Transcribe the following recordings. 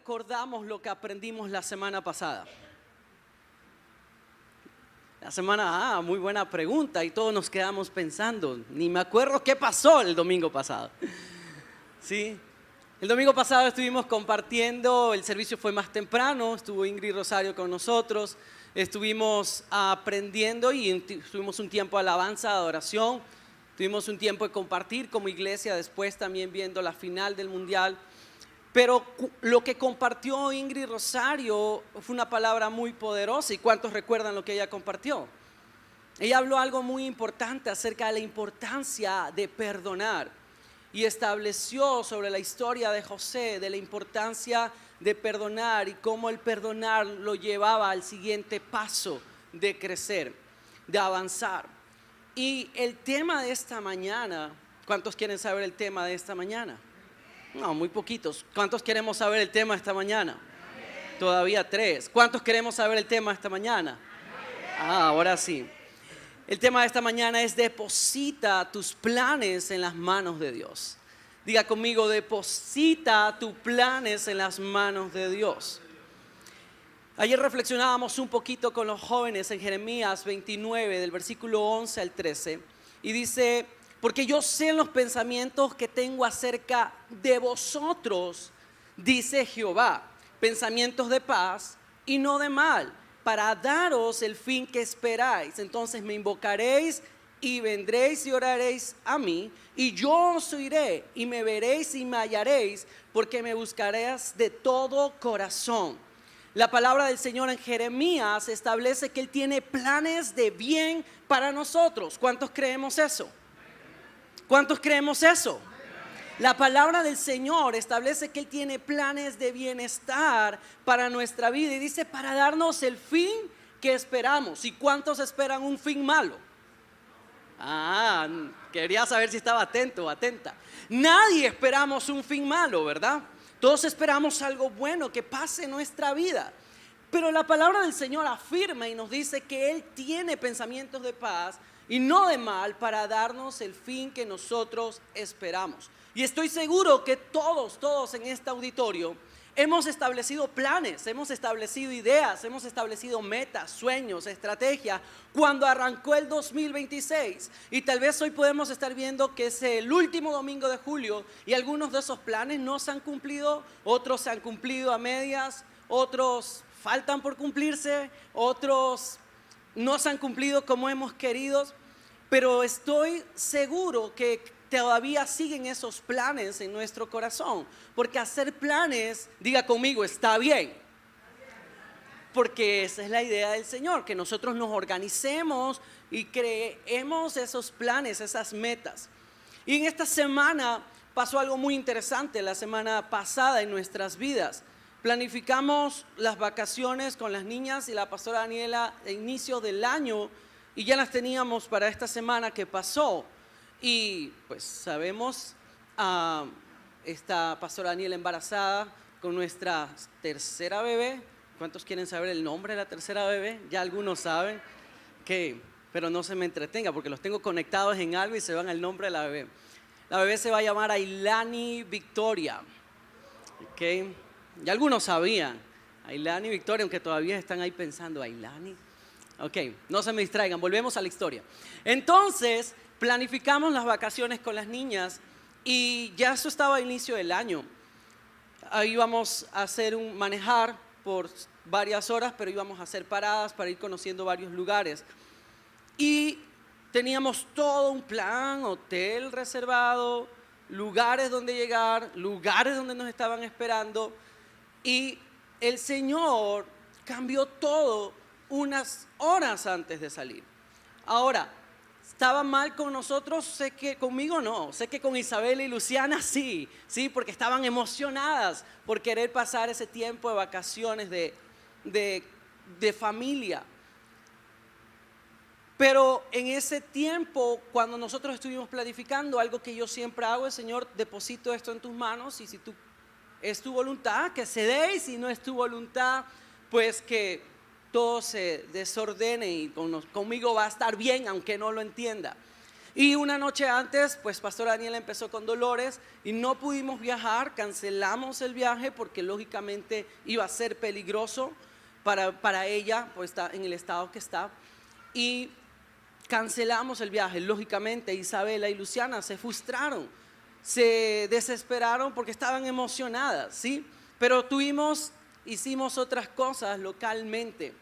recordamos lo que aprendimos la semana pasada? Muy buena pregunta, y todos nos quedamos pensando. Ni me acuerdo qué pasó el domingo pasado. ¿Sí? El domingo pasado estuvimos compartiendo, el servicio fue más temprano, estuvo Ingrid Rosario con nosotros, estuvimos aprendiendo y tuvimos un tiempo de alabanza, de adoración, tuvimos un tiempo de compartir como iglesia, después también viendo la final del Mundial. Pero lo que compartió Ingrid Rosario fue una palabra muy poderosa. ¿Y cuántos recuerdan lo que ella compartió? Ella habló algo muy importante acerca de la importancia de perdonar. Y estableció sobre la historia de José, de la importancia de perdonar y cómo el perdonar lo llevaba al siguiente paso de crecer, de avanzar. Y el tema de esta mañana, ¿cuántos quieren saber el tema de esta mañana? No, muy poquitos. ¿Cuántos queremos saber el tema esta mañana? Todavía 3. ¿Cuántos queremos saber el tema esta mañana? Ahora sí. El tema de esta mañana es: deposita tus planes en las manos de Dios. Diga conmigo: deposita tus planes en las manos de Dios. Ayer reflexionábamos un poquito con los jóvenes en Jeremías 29, del versículo 11 al 13. Y dice: porque yo sé los pensamientos que tengo acerca de vosotros, dice Jehová, pensamientos de paz y no de mal, para daros el fin que esperáis. Entonces me invocaréis y vendréis y oraréis a mí, y yo os oiré y me veréis y me hallaréis, porque me buscaréis de todo corazón. La palabra del Señor en Jeremías establece que Él tiene planes de bien para nosotros. ¿Cuántos creemos eso? ¿Cuántos creemos eso? La palabra del Señor establece que Él tiene planes de bienestar para nuestra vida, y dice: para darnos el fin que esperamos. ¿Y cuántos esperan un fin malo? Quería saber si estaba atento o atenta. Nadie esperamos un fin malo, ¿verdad? Todos esperamos algo bueno que pase en nuestra vida. Pero la palabra del Señor afirma y nos dice que Él tiene pensamientos de paz y no de mal, para darnos el fin que nosotros esperamos. Y estoy seguro que todos en este auditorio hemos establecido planes, hemos establecido ideas, hemos establecido metas, sueños, estrategias cuando arrancó el 2026. Y tal vez hoy podemos estar viendo que es el último domingo de julio y algunos de esos planes no se han cumplido, otros se han cumplido a medias, otros faltan por cumplirse, otros no se han cumplido como hemos querido. Pero estoy seguro que todavía siguen esos planes en nuestro corazón, porque hacer planes, diga conmigo, está bien, porque esa es la idea del Señor, que nosotros nos organicemos y creemos esos planes, esas metas. Y en esta semana pasó algo muy interesante. La semana pasada en nuestras vidas planificamos las vacaciones con las niñas y la pastora Daniela a inicio del año, y ya las teníamos para esta semana que pasó. Y pues sabemos, esta pastora Daniela embarazada con nuestra tercera bebé. ¿Cuántos quieren saber el nombre de la tercera bebé? Ya algunos saben, pero no se me entretenga porque los tengo conectados en algo y se van al nombre de la bebé. La bebé se va a llamar Ailani Victoria. ¿Okay? Ya algunos sabían, Ailani Victoria, aunque todavía están ahí pensando, Ailani. Ok, no se me distraigan, volvemos a la historia. Entonces planificamos las vacaciones con las niñas y ya eso estaba a inicio del año. Ahí íbamos a hacer manejar por varias horas, pero íbamos a hacer paradas para ir conociendo varios lugares. Y teníamos todo un plan: hotel reservado, lugares donde llegar, lugares donde nos estaban esperando. Y el Señor cambió todo unas horas antes de salir. Ahora, ¿estaba mal con nosotros? Sé que conmigo no, sé que con Isabela y Luciana sí, porque estaban emocionadas por querer pasar ese tiempo de vacaciones de familia. Pero en ese tiempo, cuando nosotros estuvimos planificando, algo que yo siempre hago es: Señor, deposito esto en tus manos, y si es tu voluntad, que se dé, y si no es tu voluntad, pues que todo se desordene, y conmigo va a estar bien, aunque no lo entienda. Y una noche antes, pues Pastor Daniel empezó con dolores y no pudimos viajar, cancelamos el viaje porque lógicamente iba a ser peligroso para ella, pues está en el estado que está. Y cancelamos el viaje, lógicamente Isabela y Luciana se frustraron, se desesperaron porque estaban emocionadas, ¿sí? Pero hicimos otras cosas localmente.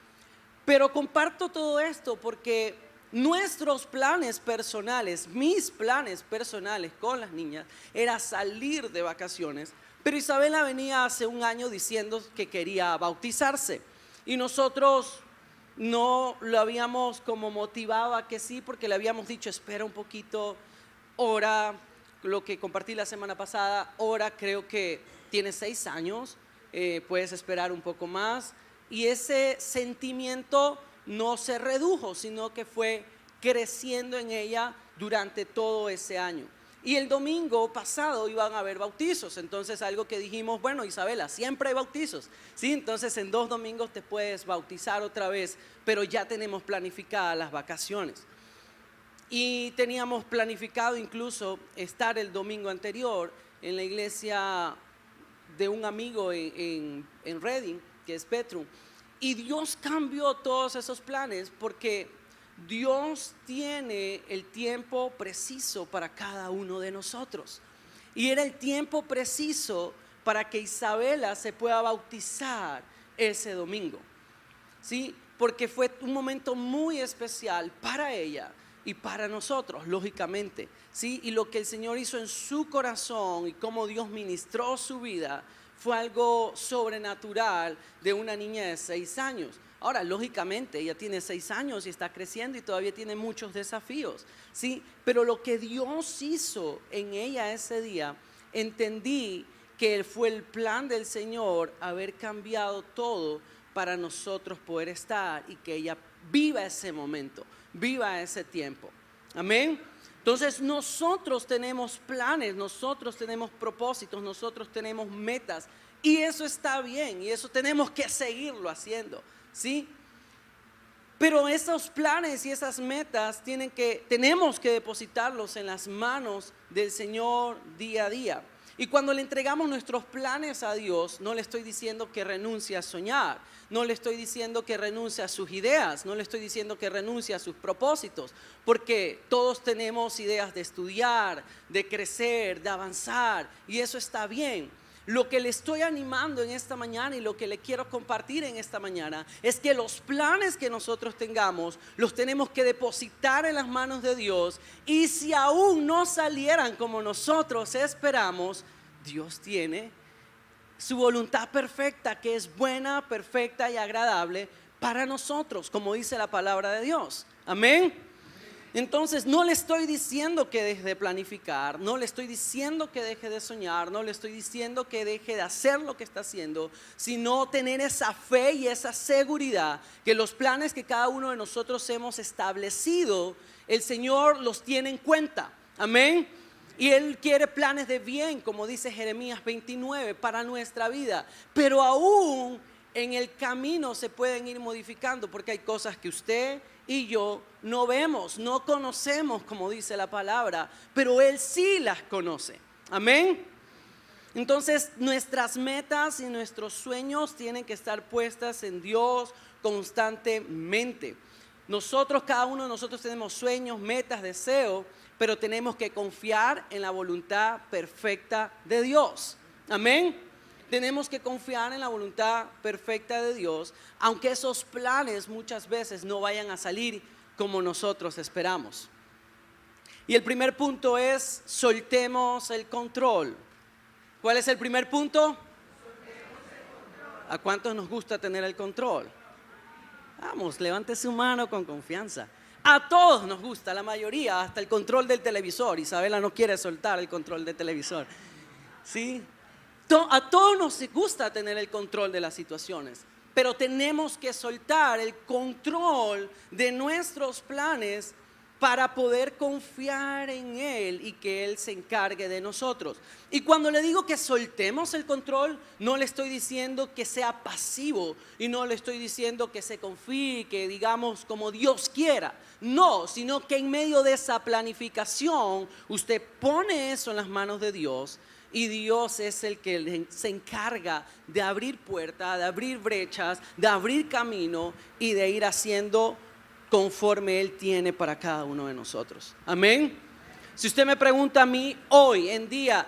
Pero comparto todo esto porque nuestros planes personales, mis planes personales con las niñas, era salir de vacaciones. Pero Isabela venía hace un año diciendo que quería bautizarse. Y nosotros no lo habíamos como motivado a que sí, porque le habíamos dicho, espera un poquito, ora, lo que compartí la semana pasada, ora, creo que tiene 6 años, puedes esperar un poco más. Y ese sentimiento no se redujo, sino que fue creciendo en ella durante todo ese año. Y el domingo pasado iban a haber bautizos, entonces algo que dijimos, bueno, Isabela, siempre hay bautizos, ¿sí? Entonces en 2 domingos te puedes bautizar otra vez, pero ya tenemos planificadas las vacaciones. Y teníamos planificado incluso estar el domingo anterior en la iglesia de un amigo en Reading, que es Petru. Y Dios cambió todos esos planes porque Dios tiene el tiempo preciso para cada uno de nosotros. Y era el tiempo preciso para que Isabela se pueda bautizar ese domingo, ¿sí? Porque fue un momento muy especial para ella y para nosotros, lógicamente, ¿sí? Y lo que el Señor hizo en su corazón y cómo Dios ministró su vida fue algo sobrenatural de una niña de 6 años. Ahora, lógicamente, ella tiene 6 años y está creciendo y todavía tiene muchos desafíos, ¿sí? Pero lo que Dios hizo en ella ese día, entendí que fue el plan del Señor haber cambiado todo para nosotros poder estar y que ella viva ese momento, viva ese tiempo. Amén. Entonces nosotros tenemos planes, nosotros tenemos propósitos, nosotros tenemos metas y eso está bien y eso tenemos que seguirlo haciendo, ¿sí? Pero esos planes y esas metas tenemos que depositarlos en las manos del Señor día a día. Y cuando le entregamos nuestros planes a Dios, no le estoy diciendo que renuncie a soñar, no le estoy diciendo que renuncie a sus ideas, no le estoy diciendo que renuncie a sus propósitos, porque todos tenemos ideas de estudiar, de crecer, de avanzar, y eso está bien. Lo que le estoy animando en esta mañana y lo que le quiero compartir en esta mañana es que los planes que nosotros tengamos los tenemos que depositar en las manos de Dios, y si aún no salieran como nosotros esperamos, Dios tiene su voluntad perfecta, que es buena, perfecta y agradable para nosotros, como dice la palabra de Dios. Amén. Entonces no le estoy diciendo que deje de planificar, no le estoy diciendo que deje de soñar, no le estoy diciendo que deje de hacer lo que está haciendo, sino tener esa fe y esa seguridad que los planes que cada uno de nosotros hemos establecido, el Señor los tiene en cuenta. Amén. Y Él quiere planes de bien, como dice Jeremías 29, para nuestra vida. Pero aún en el camino se pueden ir modificando, porque hay cosas que usted y yo no vemos, no conocemos, como dice la palabra, pero Él sí las conoce. Amén. Entonces nuestras metas y nuestros sueños tienen que estar puestas en Dios constantemente. Cada uno de nosotros tenemos sueños, metas, deseos, pero tenemos que confiar en la voluntad perfecta de Dios. Amén. Tenemos que confiar en la voluntad perfecta de Dios, aunque esos planes muchas veces no vayan a salir como nosotros esperamos. Y el primer punto es: soltemos el control. ¿Cuál es el primer punto? ¿A cuántos nos gusta tener el control? Vamos, levante su mano con confianza. A todos nos gusta, la mayoría, hasta el control del televisor. Isabela no quiere soltar el control del televisor, ¿sí? A todos nos gusta tener el control de las situaciones, pero tenemos que soltar el control de nuestros planes para poder confiar en Él y que Él se encargue de nosotros. Y cuando le digo que soltemos el control, no le estoy diciendo que sea pasivo y no le estoy diciendo que se confíe, que digamos como Dios quiera. No, sino que en medio de esa planificación, usted pone eso en las manos de Dios y Dios es el que se encarga de abrir puertas, de abrir brechas, de abrir camino y de ir haciendo conforme Él tiene para cada uno de nosotros. Amén. Si usted me pregunta a mí hoy en día,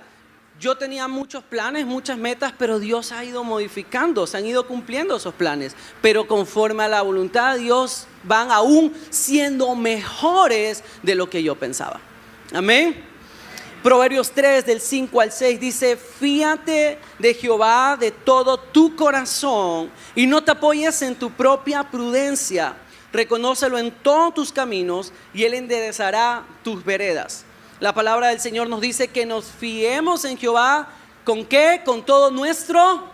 yo tenía muchos planes, muchas metas, pero Dios ha ido modificando, se han ido cumpliendo esos planes, pero conforme a la voluntad de Dios van aún siendo mejores de lo que yo pensaba. Amén. Proverbios 3 del 5 al 6 dice: fíate de Jehová de todo tu corazón y no te apoyes en tu propia prudencia. Reconócelo en todos tus caminos y Él enderezará tus veredas. La palabra del Señor nos dice que nos fiemos en Jehová. ¿Con qué? Con todo nuestro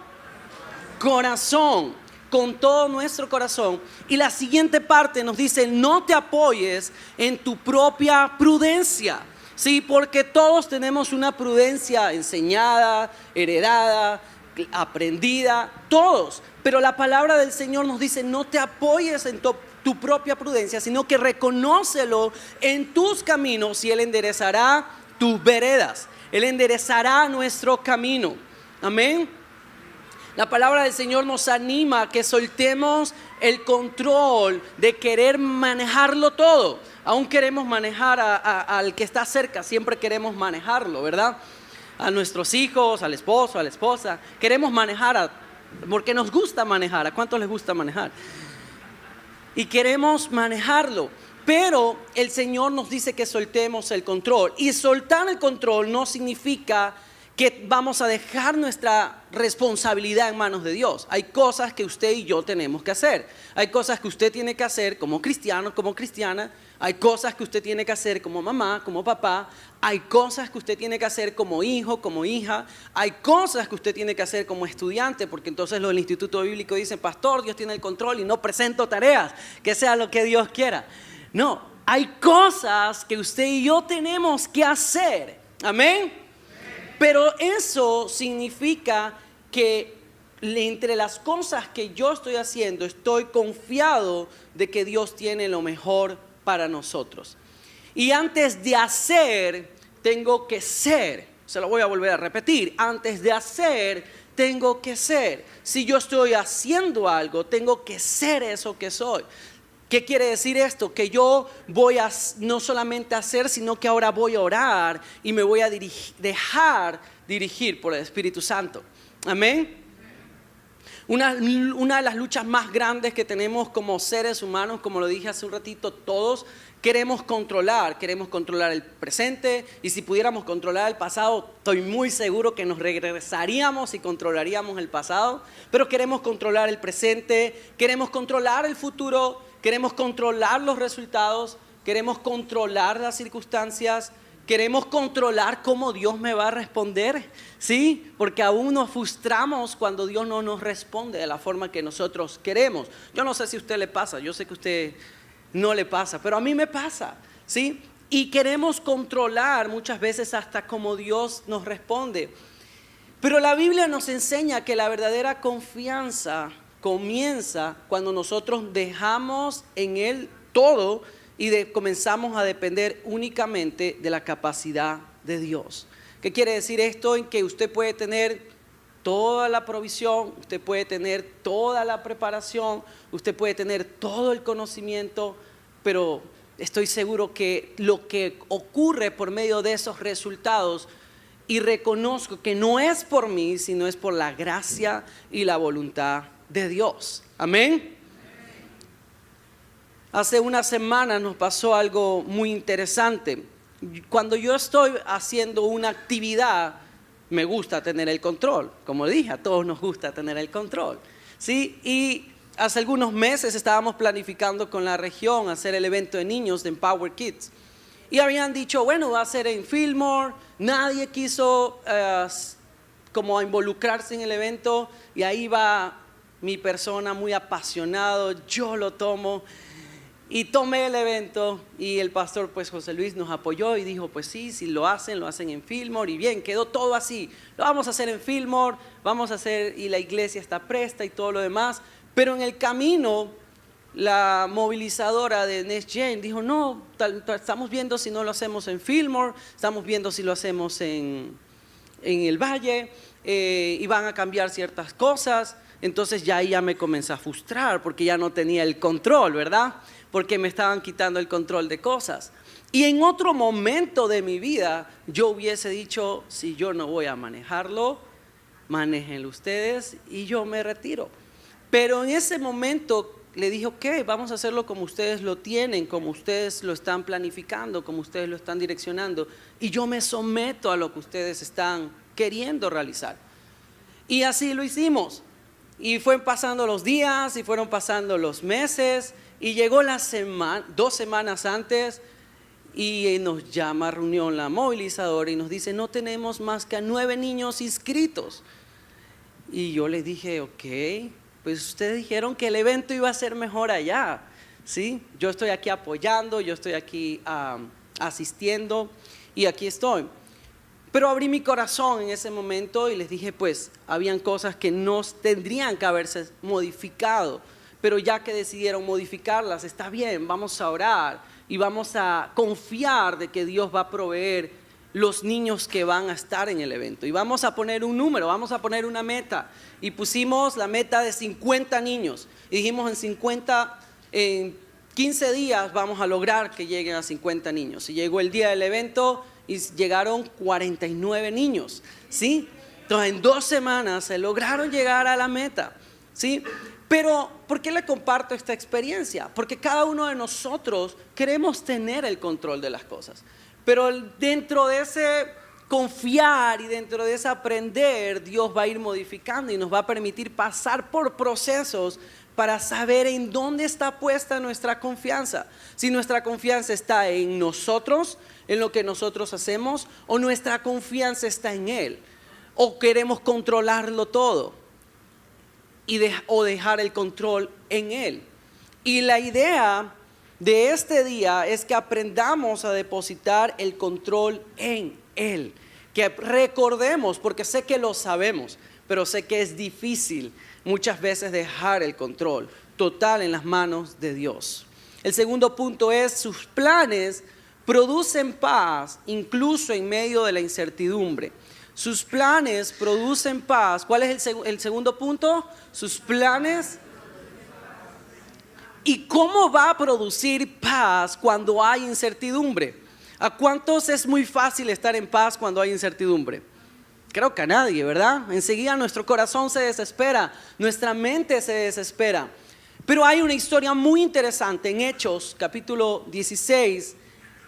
corazón. Con todo nuestro corazón. Y la siguiente parte nos dice: no te apoyes en tu propia prudencia. Sí, porque todos tenemos una prudencia enseñada, heredada, aprendida, todos. Pero la palabra del Señor nos dice: no te apoyes en tu propia prudencia, sino que reconócelo en tus caminos y Él enderezará tus veredas. Él enderezará nuestro camino. Amén. La palabra del Señor nos anima a que soltemos el control de querer manejarlo todo. Aún queremos manejar al que está cerca, siempre queremos manejarlo, ¿verdad? A nuestros hijos, al esposo, a la esposa. Queremos manejar porque nos gusta manejar. ¿A cuántos les gusta manejar? Y queremos manejarlo, pero el Señor nos dice que soltemos el control. Y soltar el control no significa que vamos a dejar nuestra responsabilidad en manos de Dios. Hay cosas que usted y yo tenemos que hacer. Hay cosas que usted tiene que hacer como cristiano, como cristiana. Hay cosas que usted tiene que hacer como mamá, como papá. Hay cosas que usted tiene que hacer como hijo, como hija. Hay cosas que usted tiene que hacer como estudiante, porque entonces los del Instituto Bíblico dicen: pastor, Dios tiene el control y no presento tareas, que sea lo que Dios quiera. No, hay cosas que usted y yo tenemos que hacer. Amén. Pero eso significa que entre las cosas que yo estoy haciendo, estoy confiado de que Dios tiene lo mejor para nosotros. Y antes de hacer, tengo que ser. Se lo voy a volver a repetir. Antes de hacer, tengo que ser. Si yo estoy haciendo algo, tengo que ser eso que soy. ¿Qué quiere decir esto? Que yo voy a no solamente hacer, sino que ahora voy a orar y me voy a dejar dirigir por el Espíritu Santo. Amén. Una de las luchas más grandes que tenemos como seres humanos, como lo dije hace un ratito, todos queremos controlar el presente, y si pudiéramos controlar el pasado, estoy muy seguro que nos regresaríamos y controlaríamos el pasado, pero queremos controlar el presente, queremos controlar el futuro, queremos controlar los resultados, queremos controlar las circunstancias, queremos controlar cómo Dios me va a responder, ¿sí? Porque aún nos frustramos cuando Dios no nos responde de la forma que nosotros queremos. Yo no sé si a usted le pasa, yo sé que a usted no le pasa, pero a mí me pasa, ¿sí? Y queremos controlar muchas veces hasta cómo Dios nos responde. Pero la Biblia nos enseña que la verdadera confianza comienza cuando nosotros dejamos en Él todo y comenzamos a depender únicamente de la capacidad de Dios. ¿Qué quiere decir esto? En que usted puede tener toda la provisión, usted puede tener toda la preparación, usted puede tener todo el conocimiento, pero estoy seguro que lo que ocurre por medio de esos resultados, y reconozco que no es por mí, sino es por la gracia y la voluntad de Dios. Amén. Hace una semana nos pasó algo muy interesante. Cuando yo estoy haciendo una actividad, me gusta tener el control. Como dije, a todos nos gusta tener el control, ¿sí? Y hace algunos meses estábamos planificando con la región hacer el evento de niños de Empower Kids. Y habían dicho, bueno, va a ser en Fillmore. Nadie quiso como involucrarse en el evento. Y ahí va mi persona muy apasionado, yo lo tomo. Y tomé el evento y el pastor pues José Luis nos apoyó y dijo pues sí, si lo hacen en Fillmore y bien, quedó todo así. Lo vamos a hacer en Fillmore, vamos a hacer y la iglesia está presta y todo lo demás. Pero en el camino la movilizadora de Next Gen dijo no, estamos viendo si no lo hacemos en Fillmore, estamos viendo si lo hacemos en el Valle y van a cambiar ciertas cosas. Entonces ya me comencé a frustrar porque ya no tenía el control, ¿verdad? Porque me estaban quitando el control de cosas. Y en otro momento de mi vida yo hubiese dicho, si yo no voy a manejarlo, manéjenlo ustedes y yo me retiro. Pero en ese momento le dije, ok, vamos a hacerlo como ustedes lo tienen, como ustedes lo están planificando, como ustedes lo están direccionando. Y yo me someto a lo que ustedes están queriendo realizar. Y así lo hicimos. Y fueron pasando los días y fueron pasando los meses. Y llegó la semana, 2 semanas antes, y nos llama a reunión la movilizadora y nos dice, no tenemos más que a 9 niños inscritos. Y yo les dije, ok, pues ustedes dijeron que el evento iba a ser mejor allá, ¿sí? Yo estoy aquí apoyando, yo estoy aquí asistiendo y aquí estoy. Pero abrí mi corazón en ese momento y les dije, pues, habían cosas que no tendrían que haberse modificado. Pero ya que decidieron modificarlas, está bien, vamos a orar y vamos a confiar de que Dios va a proveer los niños que van a estar en el evento. Y vamos a poner un número, vamos a poner una meta. Y pusimos la meta de 50 niños. Y dijimos en 15 días vamos a lograr que lleguen a 50 niños. Y llegó el día del evento y llegaron 49 niños, ¿sí? Entonces en 2 semanas se lograron llegar a la meta, ¿sí? Pero, ¿por qué le comparto esta experiencia? Porque cada uno de nosotros queremos tener el control de las cosas. Pero dentro de ese confiar y dentro de ese aprender, Dios va a ir modificando y nos va a permitir pasar por procesos para saber en dónde está puesta nuestra confianza. Si nuestra confianza está en nosotros, en lo que nosotros hacemos, o nuestra confianza está en Él, o queremos controlarlo todo. O dejar el control en Él. Y la idea de este día es que aprendamos a depositar el control en Él. Que recordemos, porque sé que lo sabemos, pero sé que es difícil muchas veces dejar el control total en las manos de Dios. El segundo punto es, sus planes producen paz incluso en medio de la incertidumbre. Sus planes producen paz. ¿Cuál es el segundo punto? Sus planes. ¿Y cómo va a producir paz cuando hay incertidumbre? ¿A cuántos es muy fácil estar en paz cuando hay incertidumbre? Creo que a nadie, ¿verdad? Enseguida nuestro corazón se desespera, nuestra mente se desespera. Pero hay una historia muy interesante en Hechos, capítulo 16,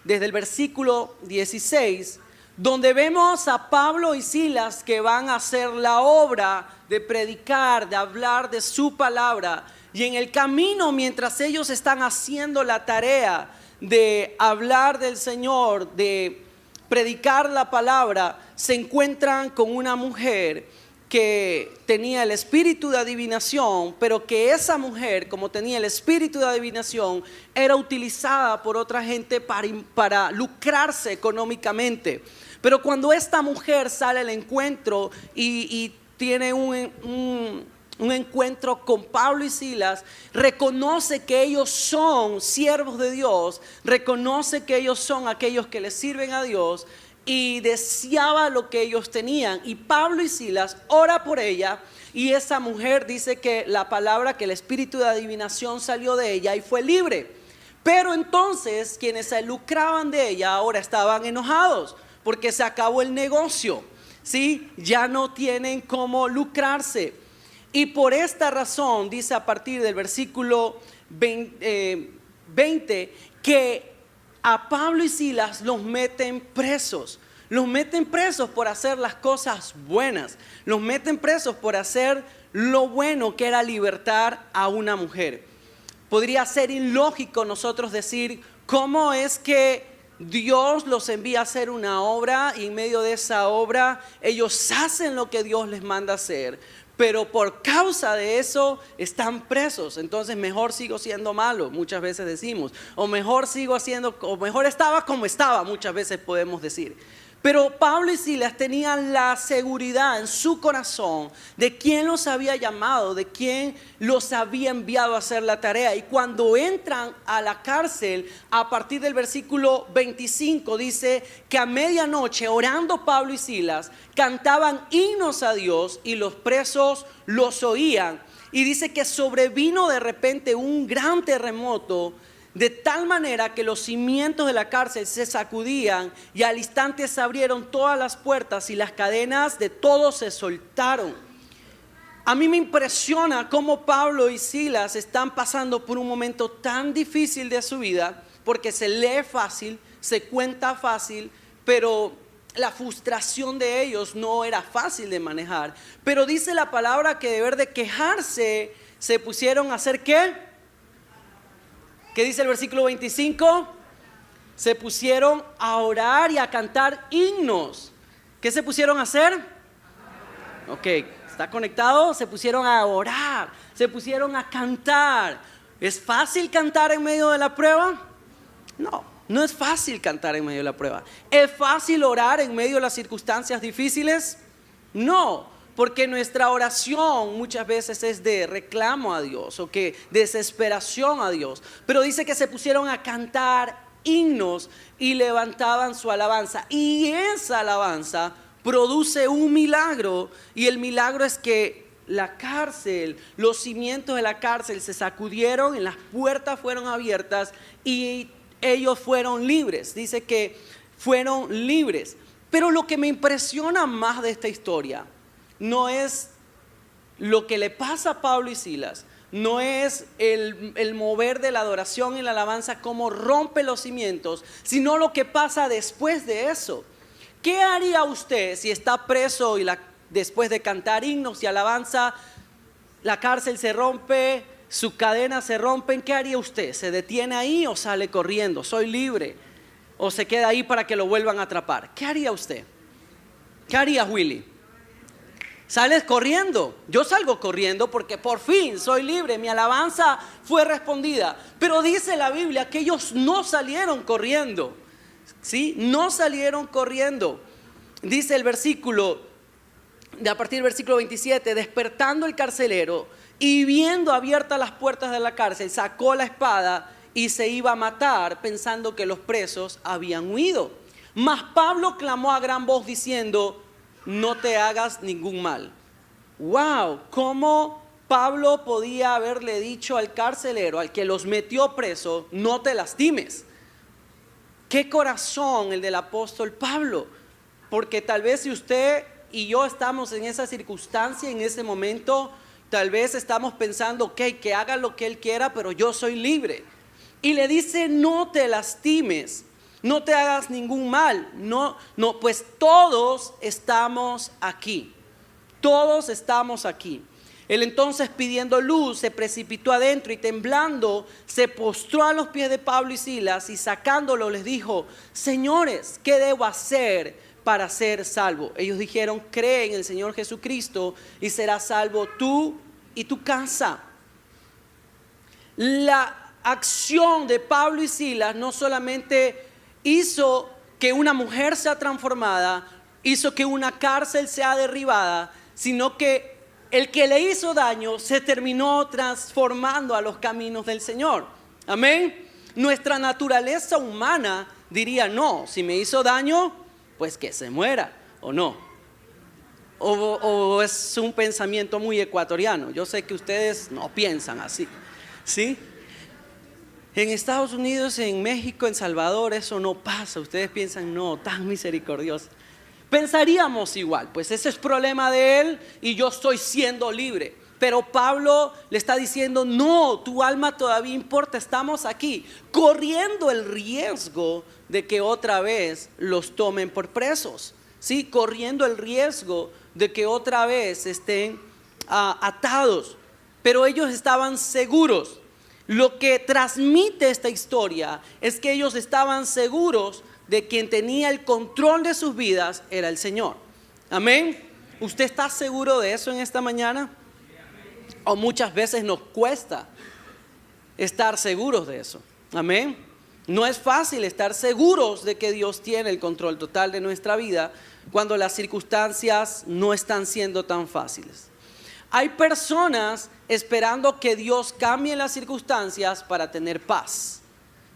desde el versículo 16, donde vemos a Pablo y Silas que van a hacer la obra de predicar, de hablar de su palabra. Y en el camino, mientras ellos están haciendo la tarea de hablar del Señor, de predicar la palabra, se encuentran con una mujer que tenía el espíritu de adivinación, pero que esa mujer, como tenía el espíritu de adivinación, era utilizada por otra gente para lucrarse económicamente. Pero cuando esta mujer sale al encuentro y tiene un encuentro con Pablo y Silas, reconoce que ellos son siervos de Dios, reconoce que ellos son aquellos que le sirven a Dios y deseaba lo que ellos tenían. Y Pablo y Silas ora por ella y esa mujer dice que la palabra, que el espíritu de adivinación salió de ella y fue libre. Pero entonces quienes se lucraban de ella ahora estaban enojados porque se acabó el negocio, ¿sí? Ya no tienen cómo lucrarse. Y por esta razón, dice a partir del versículo 20, que a Pablo y Silas los meten presos. Los meten presos por hacer las cosas buenas. Los meten presos por hacer lo bueno, que era libertar a una mujer. Podría ser ilógico nosotros decir, ¿cómo es que Dios los envía a hacer una obra y en medio de esa obra ellos hacen lo que Dios les manda hacer? pero por causa de eso están presos. Entonces mejor sigo siendo malo, muchas veces decimos, o mejor sigo haciendo, o mejor estaba como estaba, muchas veces podemos decir. Pero Pablo y Silas tenían la seguridad en su corazón de quién los había llamado, de quién los había enviado a hacer la tarea. Y cuando entran a la cárcel, a partir del versículo 25 dice que a medianoche, orando Pablo y Silas, cantaban himnos a Dios y los presos los oían. Y dice que sobrevino de repente un gran terremoto, de tal manera que los cimientos de la cárcel se sacudían y al instante se abrieron todas las puertas y las cadenas de todos se soltaron. A mí me impresiona cómo Pablo y Silas están pasando por un momento tan difícil de su vida, porque se lee fácil, se cuenta fácil, pero la frustración de ellos no era fácil de manejar. Pero dice la palabra que de ver de quejarse se pusieron a hacer ¿qué? ¿Qué dice el versículo 25? Se pusieron a orar y a cantar himnos. ¿Qué se pusieron a hacer? Ok, ¿está conectado? Se pusieron a orar, se pusieron a cantar. ¿Es fácil cantar en medio de la prueba? No, no es fácil cantar en medio de la prueba. ¿Es fácil orar en medio de las circunstancias difíciles? No. Porque nuestra oración muchas veces es de reclamo a Dios o que desesperación a Dios. Pero dice que se pusieron a cantar himnos y levantaban su alabanza. Y esa alabanza produce un milagro. Y el milagro es que la cárcel, los cimientos de la cárcel se sacudieron, y las puertas fueron abiertas y ellos fueron libres. Dice que fueron libres. Pero lo que me impresiona más de esta historia no es lo que le pasa a Pablo y Silas, no es el mover de la adoración y la alabanza, cómo rompe los cimientos, sino lo que pasa después de eso. ¿Qué haría usted si está preso y después de cantar himnos y alabanza, la cárcel se rompe, sus cadenas se rompen? ¿Qué haría usted? ¿Se detiene ahí o sale corriendo? Soy libre. ¿O se queda ahí para que lo vuelvan a atrapar? ¿Qué haría usted? ¿Qué haría Willy? Sales corriendo. Yo salgo corriendo porque por fin soy libre, mi alabanza fue respondida. Pero dice la Biblia que ellos no salieron corriendo, ¿sí? No salieron corriendo. Dice el versículo, a partir del versículo 27, despertando el carcelero y viendo abiertas las puertas de la cárcel, sacó la espada y se iba a matar, pensando que los presos habían huido. Mas Pablo clamó a gran voz diciendo: no te hagas ningún mal. Wow, ¿cómo Pablo podía haberle dicho al carcelero, al que los metió preso, no te lastimes? Qué corazón el del apóstol Pablo. Porque tal vez si usted y yo estamos en esa circunstancia, en ese momento, tal vez estamos pensando, ok, que haga lo que él quiera, pero yo soy libre. Y le dice: no te lastimes, no te hagas ningún mal. No, pues todos estamos aquí. Todos estamos aquí. Él entonces, pidiendo luz, se precipitó adentro y temblando se postró a los pies de Pablo y Silas y sacándolo les dijo: señores, ¿qué debo hacer para ser salvo? Ellos dijeron: cree en el Señor Jesucristo y serás salvo tú y tu casa. La acción de Pablo y Silas no solamente hizo que una mujer sea transformada, hizo que una cárcel sea derribada, sino que el que le hizo daño se terminó transformando a los caminos del Señor. Amén. Nuestra naturaleza humana diría: no, si me hizo daño, pues que se muera, o no. O es un pensamiento muy ecuatoriano. Yo sé que ustedes no piensan así, ¿sí? En Estados Unidos, en México, en Salvador, eso no pasa. Ustedes piensan: no, tan misericordioso. Pensaríamos igual, pues ese es problema de él y yo estoy siendo libre. Pero Pablo le está diciendo: no, tu alma todavía importa, estamos aquí, corriendo el riesgo de que otra vez los tomen por presos, ¿sí? Corriendo el riesgo de que otra vez estén atados. Pero ellos estaban seguros. Lo que transmite esta historia es que ellos estaban seguros de quien tenía el control de sus vidas era el Señor. Amén. ¿Usted está seguro de eso en esta mañana? O muchas veces nos cuesta estar seguros de eso. Amén. No es fácil estar seguros de que Dios tiene el control total de nuestra vida cuando las circunstancias no están siendo tan fáciles. Hay personas esperando que Dios cambie las circunstancias para tener paz.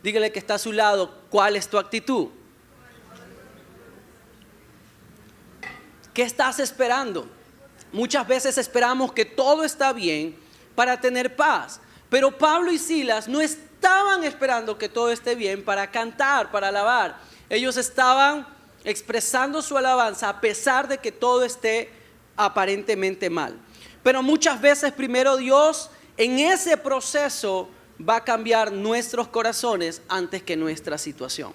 Dígale que está a su lado, ¿cuál es tu actitud? ¿Qué estás esperando? Muchas veces esperamos que todo está bien para tener paz. Pero Pablo y Silas no estaban esperando que todo esté bien para cantar, para alabar. Ellos estaban expresando su alabanza a pesar de que todo esté aparentemente mal. Pero muchas veces primero Dios en ese proceso va a cambiar nuestros corazones antes que nuestra situación.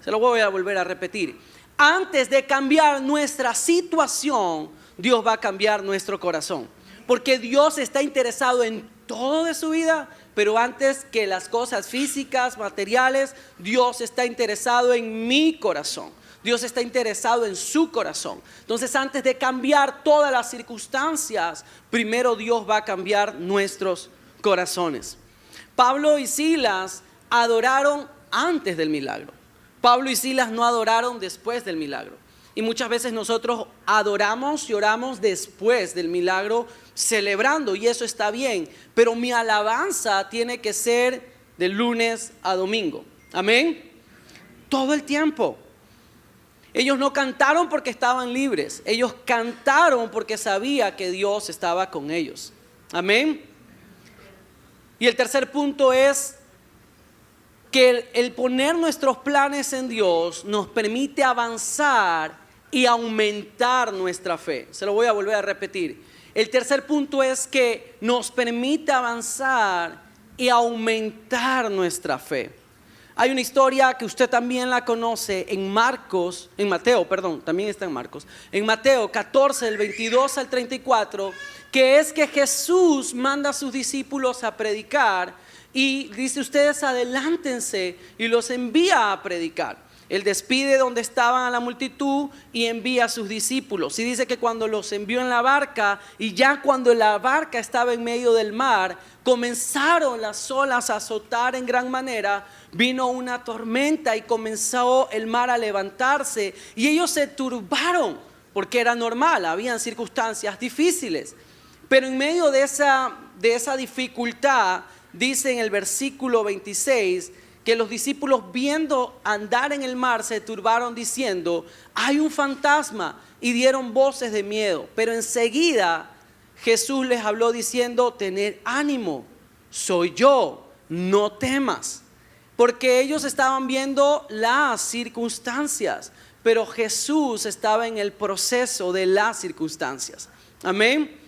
Se lo voy a volver a repetir. Antes de cambiar nuestra situación, Dios va a cambiar nuestro corazón. Porque Dios está interesado en todo de su vida, pero antes que las cosas físicas, materiales, Dios está interesado en mi corazón. Dios está interesado en su corazón. Entonces, antes de cambiar todas las circunstancias, primero Dios va a cambiar nuestros corazones. Pablo y Silas adoraron antes del milagro. Pablo y Silas no adoraron después del milagro. Y muchas veces nosotros adoramos y oramos después del milagro, celebrando, y eso está bien. Pero mi alabanza tiene que ser de lunes a domingo. Amén. Todo el tiempo. Ellos no cantaron porque estaban libres. Ellos cantaron porque sabía que Dios estaba con ellos. Amén. Y el tercer punto es que el poner nuestros planes en Dios nos permite avanzar y aumentar nuestra fe. Se lo voy a volver a repetir. El tercer punto es que nos permite avanzar y aumentar nuestra fe. Hay una historia que usted también la conoce en Mateo, también está en Marcos. En Mateo 14, del 22 al 34, que es que Jesús manda a sus discípulos a predicar y dice: ustedes adelántense, y los envía a predicar. Él despide donde estaban a la multitud y envía a sus discípulos. Y dice que cuando los envió en la barca, y ya cuando la barca estaba en medio del mar, comenzaron las olas a azotar en gran manera. Vino una tormenta y comenzó el mar a levantarse. Y ellos se turbaron porque era normal, habían circunstancias difíciles. Pero en medio de esa dificultad, dice en el versículo 26, que los discípulos, viendo andar en el mar, se turbaron diciendo: hay un fantasma, y dieron voces de miedo. Pero enseguida Jesús les habló diciendo: tened ánimo, soy yo, no temas. Porque ellos estaban viendo las circunstancias, pero Jesús estaba en el proceso de las circunstancias. Amén.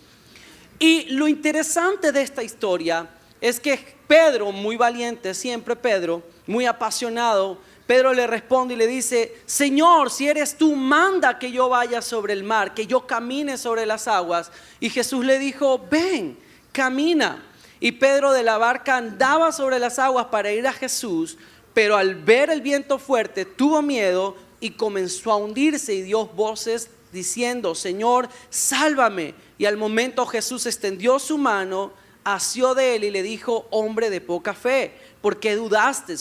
Y lo interesante de esta historia es que Pedro, muy valiente, siempre Pedro, muy apasionado, Pedro le responde y le dice: Señor, si eres tú, manda que yo vaya sobre el mar, que yo camine sobre las aguas. Y Jesús le dijo: ven, camina. Y Pedro de la barca andaba sobre las aguas para ir a Jesús, pero al ver el viento fuerte tuvo miedo y comenzó a hundirse, y dio voces diciendo: Señor, sálvame. Y al momento Jesús extendió su mano, asió de él y le dijo: hombre de poca fe, ¿por qué dudaste?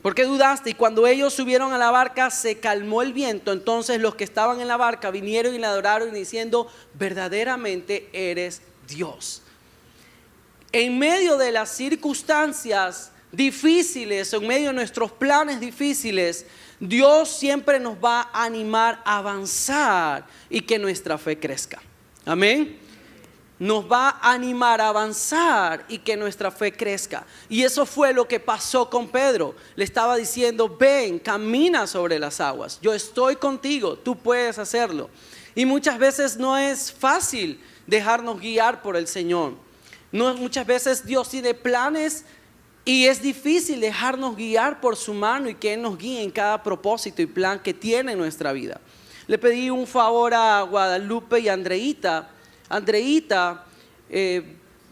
¿Por qué dudaste? Y cuando ellos subieron a la barca, se calmó el viento. Entonces los que estaban en la barca vinieron y le adoraron, diciendo: verdaderamente eres Dios. En medio de las circunstancias difíciles, en medio de nuestros planes difíciles, Dios siempre nos va a animar a avanzar y que nuestra fe crezca. Amén. Nos va a animar a avanzar y que nuestra fe crezca. Y eso fue lo que pasó con Pedro. Le estaba diciendo: ven, camina sobre las aguas. Yo estoy contigo, tú puedes hacerlo. Y muchas veces no es fácil dejarnos guiar por el Señor. Muchas veces Dios tiene planes y es difícil dejarnos guiar por su mano y que Él nos guíe en cada propósito y plan que tiene en nuestra vida. Le pedí un favor a Guadalupe y a Andreita. Andreita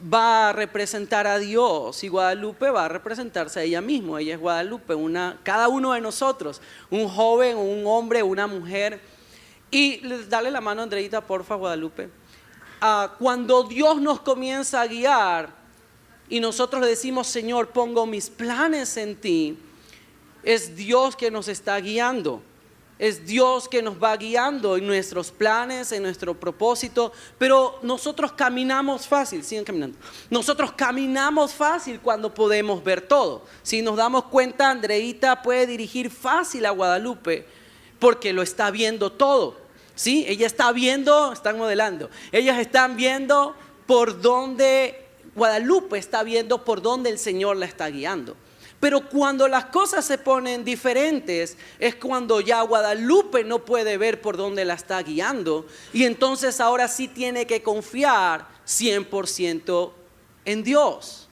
va a representar a Dios y Guadalupe va a representarse a ella misma. Ella es Guadalupe, cada uno de nosotros, un joven, un hombre, una mujer. Y dale la mano a Andreita, porfa, Guadalupe. Cuando Dios nos comienza a guiar y nosotros le decimos, Señor, pongo mis planes en ti, es Dios que nos está guiando. Es Dios que nos va guiando en nuestros planes, en nuestro propósito, pero nosotros caminamos fácil, sigan caminando. Nosotros caminamos fácil cuando podemos ver todo. Si nos damos cuenta, Andreita puede dirigir fácil a Guadalupe porque lo está viendo todo. ¿Sí? Ella está viendo, están modelando. Ellas están viendo por dónde, Guadalupe está viendo por dónde el Señor la está guiando. Pero cuando las cosas se ponen diferentes es cuando ya Guadalupe no puede ver por dónde la está guiando y entonces ahora sí tiene que confiar 100% en Dios.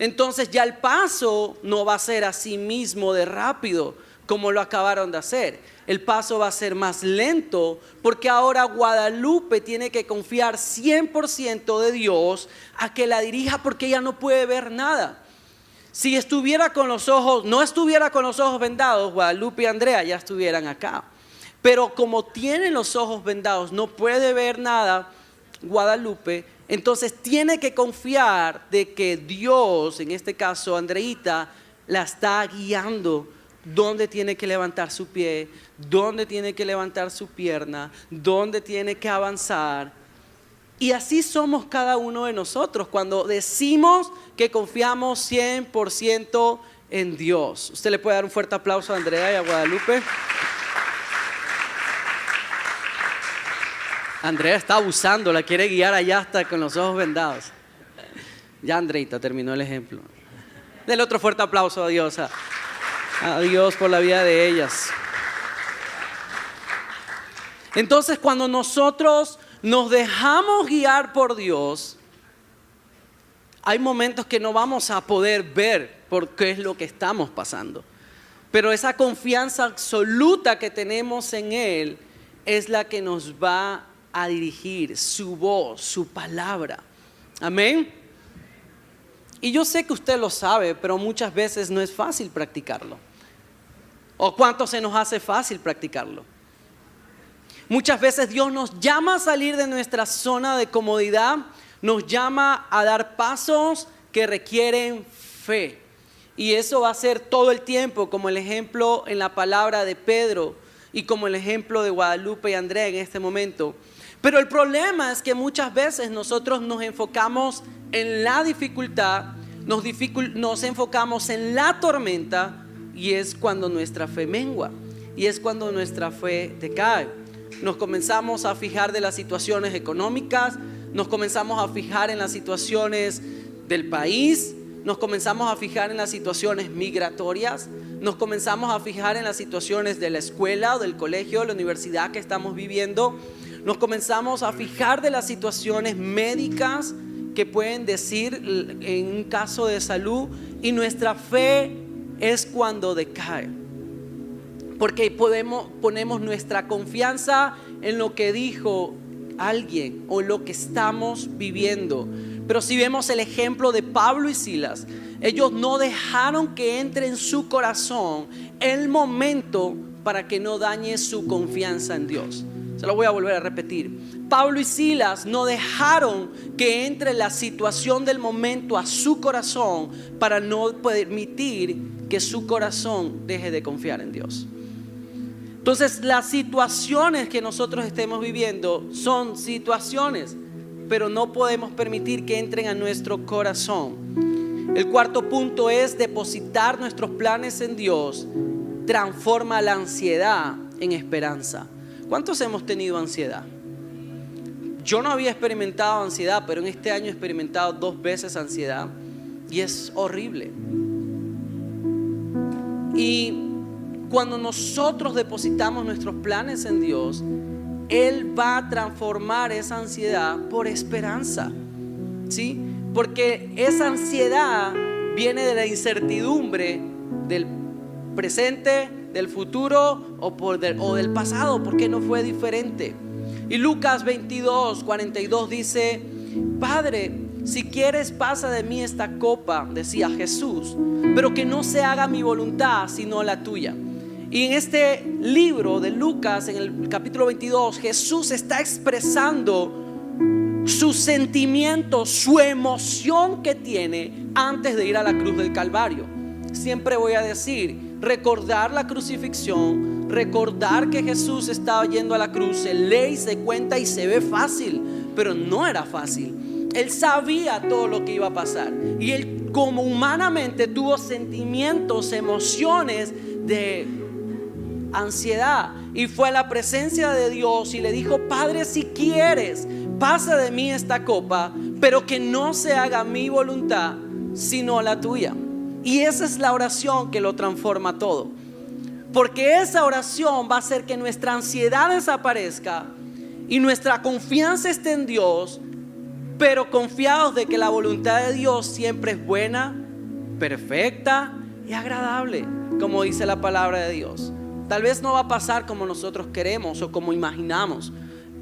Entonces ya el paso no va a ser así mismo de rápido como lo acabaron de hacer. El paso va a ser más lento porque ahora Guadalupe tiene que confiar 100% de Dios a que la dirija porque ella no puede ver nada. Si estuviera con los ojos, no estuviera con los ojos vendados, Guadalupe y Andrea ya estuvieran acá. Pero como tienen los ojos vendados, no puede ver nada Guadalupe, entonces tiene que confiar de que Dios, en este caso Andreita, la está guiando. Dónde tiene que levantar su pie, dónde tiene que levantar su pierna, dónde tiene que avanzar. Y así somos cada uno de nosotros cuando decimos que confiamos 100% en Dios. Usted le puede dar un fuerte aplauso a Andrea y a Guadalupe. Andrea está abusando, la quiere guiar allá hasta con los ojos vendados. Ya Andreita terminó el ejemplo. Dele otro fuerte aplauso a Dios, a Dios por la vida de ellas. Entonces cuando nosotros nos dejamos guiar por Dios, hay momentos que no vamos a poder ver por qué es lo que estamos pasando. Pero esa confianza absoluta que tenemos en Él es la que nos va a dirigir, su voz, su palabra. Amén. Y yo sé que usted lo sabe, pero muchas veces no es fácil practicarlo. ¿O cuánto se nos hace fácil practicarlo? Muchas veces Dios nos llama a salir de nuestra zona de comodidad, nos llama a dar pasos que requieren fe. Y eso va a ser todo el tiempo, como el ejemplo en la palabra de Pedro y como el ejemplo de Guadalupe y Andrea en este momento. Pero el problema es que muchas veces nosotros nos enfocamos en la dificultad, nos enfocamos en la tormenta y es cuando nuestra fe mengua y es cuando nuestra fe decae. Nos comenzamos a fijar de las situaciones económicas, nos comenzamos a fijar en las situaciones del país, nos comenzamos a fijar en las situaciones migratorias, nos comenzamos a fijar en las situaciones de la escuela o del colegio, de la universidad que estamos viviendo, nos comenzamos a fijar de las situaciones médicas que pueden decir en un caso de salud y nuestra fe es cuando decae. Porque ponemos nuestra confianza en lo que dijo alguien o en lo que estamos viviendo. Pero si vemos el ejemplo de Pablo y Silas, ellos no dejaron que entre en su corazón el momento para que no dañe su confianza en Dios. Se lo voy a volver a repetir. Pablo y Silas no dejaron que entre la situación del momento a su corazón para no permitir que su corazón deje de confiar en Dios. Entonces las situaciones que nosotros estemos viviendo son situaciones, pero no podemos permitir que entren a nuestro corazón. El cuarto punto es depositar nuestros planes en Dios. Transforma la ansiedad en esperanza. ¿Cuántos hemos tenido ansiedad? Yo no había experimentado ansiedad, pero en este año he experimentado 2 veces ansiedad y es horrible. Y cuando nosotros depositamos nuestros planes en Dios, Él va a transformar esa ansiedad por esperanza, ¿sí? Porque esa ansiedad viene de la incertidumbre del presente, del futuro o del pasado, porque no fue diferente. Y Lucas 22:42 dice: Padre, si quieres pasa de mí esta copa, decía Jesús, pero que no se haga mi voluntad sino la tuya. Y en este libro de Lucas, en el capítulo 22, Jesús está expresando sus sentimientos, su emoción que tiene antes de ir a la cruz del Calvario. Siempre voy a decir, recordar la crucifixión, recordar que Jesús estaba yendo a la cruz, se lee y se cuenta y se ve fácil, pero no era fácil. Él sabía todo lo que iba a pasar y él como humanamente tuvo sentimientos, emociones de ansiedad, y fue a la presencia de Dios y le dijo: Padre, si quieres, pasa de mí esta copa, pero que no se haga mi voluntad sino la tuya. Y esa es la oración que lo transforma todo, porque esa oración va a hacer que nuestra ansiedad desaparezca y nuestra confianza esté en Dios, pero confiados de que la voluntad de Dios siempre es buena, perfecta y agradable, como dice la palabra de Dios. Tal vez no va a pasar como nosotros queremos o como imaginamos,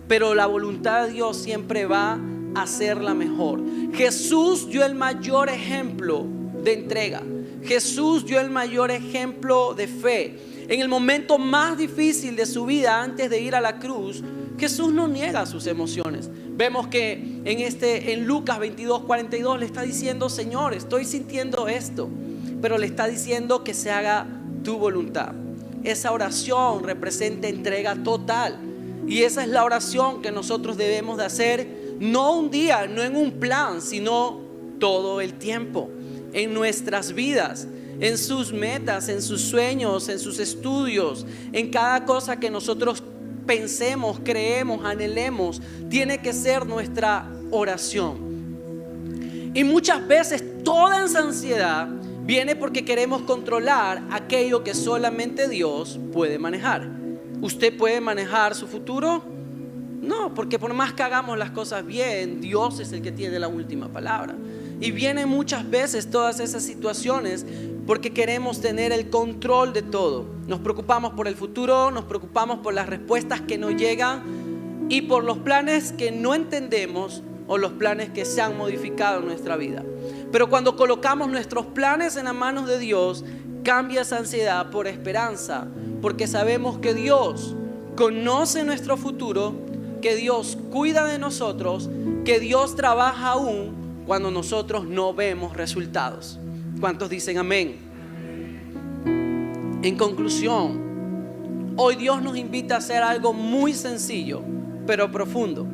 pero la voluntad de Dios siempre va a ser la mejor. Jesús dio el mayor ejemplo de entrega. Jesús dio el mayor ejemplo de fe. En el momento más difícil de su vida, antes de ir a la cruz, Jesús no niega sus emociones. Vemos que en Lucas 22:42 le está diciendo: Señor, estoy sintiendo esto, pero le está diciendo que se haga tu voluntad. Esa oración representa entrega total, y esa es la oración que nosotros debemos de hacer, no un día, no en un plan, sino todo el tiempo, en nuestras vidas, en sus metas, en sus sueños, en sus estudios, en cada cosa que nosotros pensemos, creemos, anhelemos, tiene que ser nuestra oración. Y muchas veces toda esa ansiedad viene porque queremos controlar aquello que solamente Dios puede manejar. ¿Usted puede manejar su futuro? No, porque por más que hagamos las cosas bien, Dios es el que tiene la última palabra. Y vienen muchas veces todas esas situaciones porque queremos tener el control de todo. Nos preocupamos por el futuro, nos preocupamos por las respuestas que no llegan y por los planes que no entendemos o los planes que se han modificado en nuestra vida. Pero cuando colocamos nuestros planes en las manos de Dios, cambia esa ansiedad por esperanza, porque sabemos que Dios conoce nuestro futuro, que Dios cuida de nosotros, que Dios trabaja aún cuando nosotros no vemos resultados. ¿Cuántos dicen amén? En conclusión, hoy Dios nos invita a hacer algo muy sencillo, pero profundo,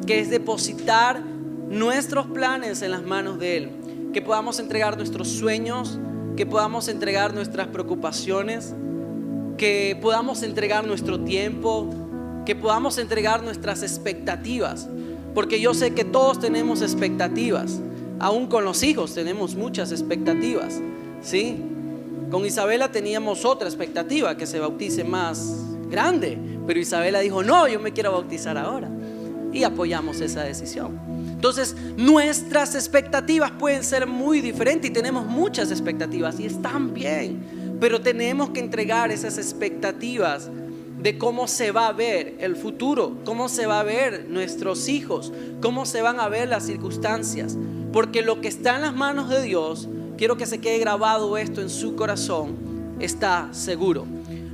que es depositar nuestros planes en las manos de Él. Que podamos entregar nuestros sueños, que podamos entregar nuestras preocupaciones, que podamos entregar nuestro tiempo, que podamos entregar nuestras expectativas, porque yo sé que todos tenemos expectativas. Aún con los hijos tenemos muchas expectativas, ¿sí? Con Isabela teníamos otra expectativa, que se bautice más grande, pero Isabela dijo: no, yo me quiero bautizar ahora, y apoyamos esa decisión. Entonces nuestras expectativas pueden ser muy diferentes y tenemos muchas expectativas y están bien, pero tenemos que entregar esas expectativas de cómo se va a ver el futuro, cómo se va a ver nuestros hijos, cómo se van a ver las circunstancias, porque lo que está en las manos de Dios, quiero que se quede grabado esto en su corazón, está seguro.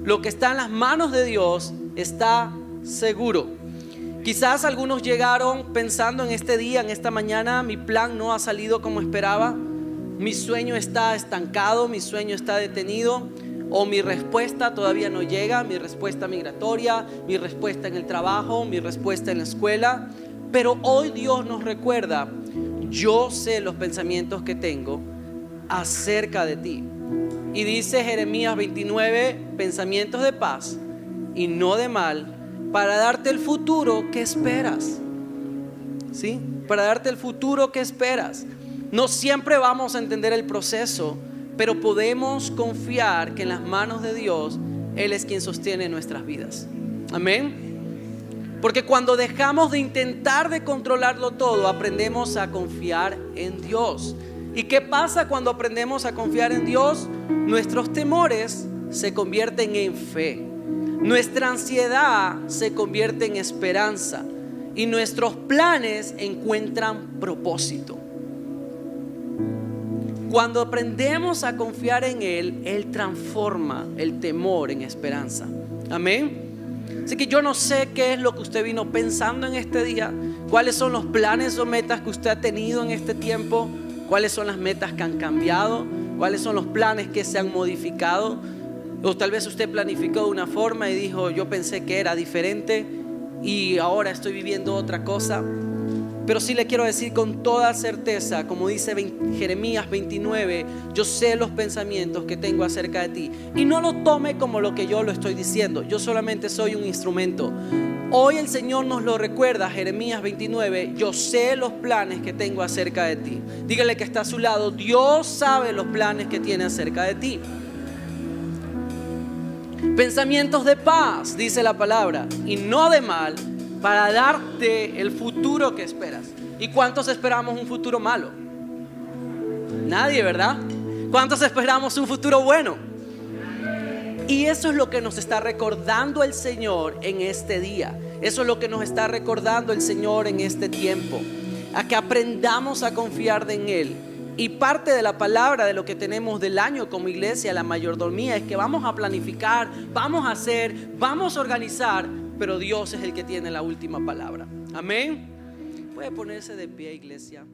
Lo que está en las manos de Dios está seguro. Quizás algunos llegaron pensando: en este día, en esta mañana, mi plan no ha salido como esperaba, mi sueño está estancado, mi sueño está detenido, o mi respuesta todavía no llega, mi respuesta migratoria, mi respuesta en el trabajo, mi respuesta en la escuela. Pero hoy Dios nos recuerda: yo sé los pensamientos que tengo acerca de ti. Y dice Jeremías 29, pensamientos de paz y no de mal, para darte el futuro que esperas. ¿Sí? Para darte el futuro que esperas. No siempre vamos a entender el proceso, pero podemos confiar que en las manos de Dios Él es quien sostiene nuestras vidas. Amén. Porque cuando dejamos de intentar de controlarlo todo, aprendemos a confiar en Dios. ¿Y qué pasa cuando aprendemos a confiar en Dios? Nuestros temores se convierten en fe. Nuestra ansiedad se convierte en esperanza y nuestros planes encuentran propósito. Cuando aprendemos a confiar en Él, Él transforma el temor en esperanza. Amén. Así que yo no sé qué es lo que usted vino pensando en este día, cuáles son los planes o metas que usted ha tenido en este tiempo, cuáles son las metas que han cambiado, cuáles son los planes que se han modificado. O tal vez usted planificó de una forma y dijo, yo pensé que era diferente y ahora estoy viviendo otra cosa. Pero sí le quiero decir con toda certeza, como dice Jeremías 29, yo sé los pensamientos que tengo acerca de ti. Y no lo tome como lo que yo lo estoy diciendo, yo solamente soy un instrumento. Hoy el Señor nos lo recuerda, Jeremías 29, yo sé los planes que tengo acerca de ti. Dígale que está a su lado, Dios sabe los planes que tiene acerca de ti. Pensamientos de paz, dice la palabra, y no de mal, para darte el futuro que esperas. ¿Y cuántos esperamos un futuro malo? Nadie, ¿verdad? ¿Cuántos esperamos un futuro bueno? Y eso es lo que nos está recordando el Señor en este día. Eso es lo que nos está recordando el Señor en este tiempo. A que aprendamos a confiar en Él. Y parte de la palabra de lo que tenemos del año como iglesia, la mayordomía, es que vamos a planificar, vamos a hacer, vamos a organizar, pero Dios es el que tiene la última palabra. Amén. Puede ponerse de pie, iglesia.